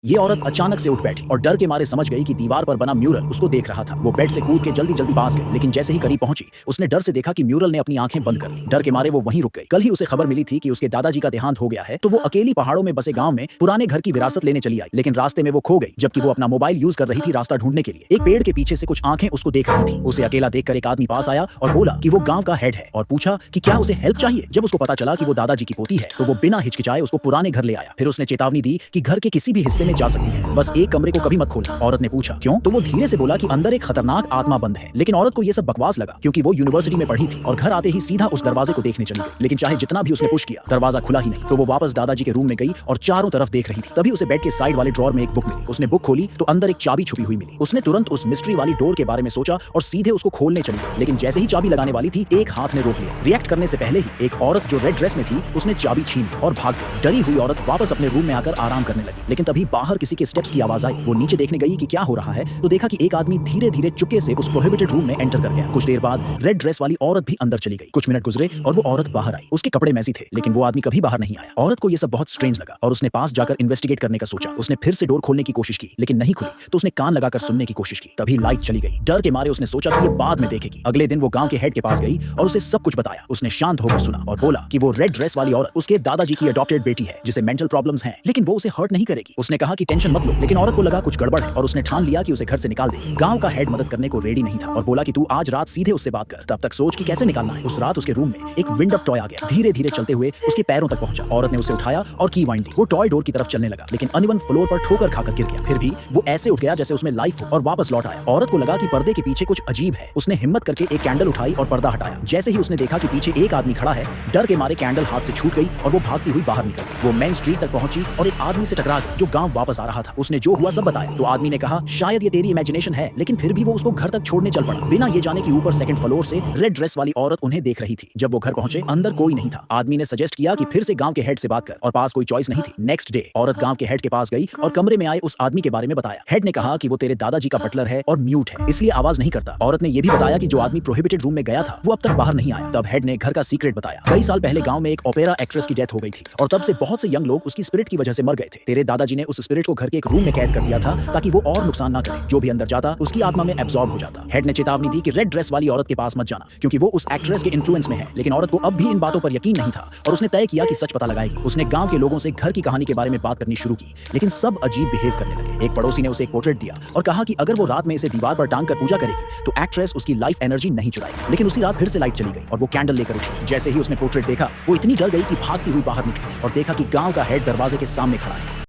ये औरत अचानक से उठ बैठी और डर के मारे समझ गई कि दीवार पर बना म्यूरल उसको देख रहा था। वो बेड से कूद के जल्दी जल्दी पास गई, लेकिन जैसे ही करीब पहुंची उसने डर से देखा कि म्यूरल ने अपनी आंखें बंद कर ली। डर के मारे वो वहीं रुक गई। कल ही उसे खबर मिली थी कि उसके दादाजी का देहांत हो गया है, तो वो अकेली पहाड़ों में बसे गांव में पुराने घर की विरासत लेने चली आई। लेकिन रास्ते में वो खो गई, जबकि वो अपना मोबाइल यूज कर रही थी रास्ता ढूंढने के लिए। एक पेड़ के पीछे से कुछ आंखें उसको देख रही थी। उसे अकेला देखकर एक आदमी पास आया और बोला कि वो गांव का हेड है और पूछा कि क्या उसे हेल्प चाहिए। जब उसको पता चला कि वो दादाजी की पोती है, तो वो बिना हिचकिचाए उसको पुराने घर ले आया। फिर उसने चेतावनी दी कि घर के किसी भी हिस्से में जा सकती है, बस एक कमरे को कभी मत खोलना। औरत ने पूछा क्यों, तो वो धीरे से बोला कि अंदर एक खतरनाक आत्मा बंद है। लेकिन औरत को ये सब बकवास लगा, क्योंकि वो यूनिवर्सिटी में पढ़ी थी और घर आते ही सीधा उस दरवाजे को देखने चली गई। लेकिन चाहे जितना भी उसने पुश किया, दरवाजा खुला ही नहीं। तो वो वापस दादाजी के रूम में गई और चारों तरफ देख रही थी। तभी उसे बेड के साइड वाले ड्रॉर में एक बुक मिली। उसने बुक खोली तो अंदर एक चाबी छुपी हुई मिली। उसने तुरंत उस मिस्ट्री वाली डोर के बारे में सोचा और सीधे उसको खोलने चली गई। लेकिन जैसे ही चाबी लगाने वाली थी, एक हाथ ने रोक लिया। रिएक्ट करने से पहले ही एक औरत जो रेड ड्रेस में थी, उसने चाबी छीन ली और भाग गई। डरी हुई औरत वापस अपने रूम में आकर आराम करने लगी। लेकिन तभी बाहर किसी के स्टेप्स की आवाज आई। वो नीचे देखने गई कि क्या हो रहा है, तो देखा कि एक आदमी धीरे धीरे चुपके से उस प्रोहिबिटेड रूम में एंटर कर गया। कुछ देर बाद रेड ड्रेस वाली औरत भी अंदर चली गई। कुछ मिनट गुजरे और वो औरत बाहर आई। उसके कपड़े मैसी थे, लेकिन वो आदमी कभी बाहर नहीं आया। औरत को ये सब बहुत स्ट्रेंज लगा और उसने पास जाकर इन्वेस्टिगेट करने का सोचा। उसने फिर से डोर खोलने की कोशिश की, लेकिन नहीं खुली। तो उसने कान लगाकर सुनने की कोशिश की। तभी लाइट चली गई। डर के मारे उसने सोचा कि ये बाद में देखेगी। अगले दिन वो गांव के हेड के पास गई और उसे सब कुछ बताया। उसने शांत होकर सुना और बोला कि वो रेड ड्रेस वाली औरत उसके दादाजी की अडॉप्टेड बेटी है, जिसे मेंटल प्रॉब्लम्स हैं, लेकिन वो उसे हर्ट नहीं करेगी। उसने कहा कि टेंशन मत लो। लेकिन औरत को लगा कुछ गड़बड़ है और उसने ठान लिया कि उसे घर से निकाल देगी। गांव का हेड मदद करने को रेडी नहीं था और बोला कि तू आज रात सीधे उससे बात कर, तब तक सोच कि कैसे निकालना है। उस रात उसके रूम में एक विंड अप टॉय आ गया। धीरे धीरे चलते हुए उसके पैरों तक पहुंचा। औरत ने उसे उठाया और की वाइंड दी। वो टॉय डोर की तरफ चलने लगा, लेकिन अनइवन फ्लोर पर ठोकर खाकर गिर गया। फिर भी वो ऐसे उठ गया जैसे उसमें लाइफ हो और वापस लौट आया। औरत को लगा कि पर्दे के पीछे कुछ अजीब है। उसने हिम्मत करके एक कैंडल उठाई और पर्दा हटाया। जैसे ही उसने देखा कि पीछे एक आदमी खड़ा है, डर के मारे कैंडल हाथ से छूट गई और वो भागती हुई बाहर निकल गई। वो मेन स्ट्रीट तक पहुंची और एक आदमी से टकरा गई जो गांव वापस आ रहा था। उसने जो हुआ सब बताया। तो आदमी ने कहा शायद ये तेरी इमेजिनेशन है, लेकिन फिर भी वो उसको घर तक छोड़ने चल पड़ा, बिना ये जाने कि ऊपर सेकंड फ्लोर से रेड ड्रेस वाली औरत उन्हें देख रही थी। जब वो घर पहुंचे, अंदर कोई नहीं था। आदमी ने सजेस्ट किया कि फिर से गांव के हेड से बात कर, और पास कोई चॉइस नहीं थी। नेक्स्ट डे औरत गांव के हेड के पास गई और कमरे में आए उस आदमी के बारे में बताया। हेड ने कहा कि वो तेरे दादाजी का बटलर है और म्यूट है, इसलिए आवाज नहीं करता। औरत ने यह भी बताया कि जो आदमी प्रोहिबिटेड रूम में गया था, वो अब तक बाहर नहीं आया। तब हेड ने घर का सीक्रेट बताया। कई साल पहले गांव में एक ओपेरा एक्ट्रेस की डेथ हो गई थी और तब से बहुत से यंग लोग उसकी स्पिरिट की वजह से मर गए थे। तेरे दादाजी ने उस स्पिरिट को घर के एक रूम में कैद कर दिया था ताकि वो और नुकसान ना करे। जो भी अंदर जाता उसकी आत्मा में एब्जॉर्ब हो जाता। हेड ने चेतावनी दी कि रेड ड्रेस वाली औरत के पास मत जाना, क्योंकि वो उस एक्ट्रेस के इन्फ्लुएंस में है। लेकिन औरत को अब भी इन बातों पर यकीन नहीं था और उसने तय किया कि सच पता लगाएगी। उसने गांव के लोगों से घर की कहानी के बारे में बात करनी शुरू की, लेकिन सब अजीब बिहेव करने लगे। एक पड़ोसी ने उसे एक पोर्ट्रेट दिया और कहा कि अगर वो रात में इसे दीवार पर टांग कर पूजा करेगी तो एक्ट्रेस उसकी लाइफ एनर्जी नहीं चुराएगी। लेकिन उसी रात फिर से लाइट चली गई और वो कैंडल लेकर उठी। जैसे ही उसने पोर्ट्रेट देखा, वो इतनी डर गई कि भागती हुई बाहर निकली और देखा कि गांव का हेड दरवाजे के सामने खड़ा है।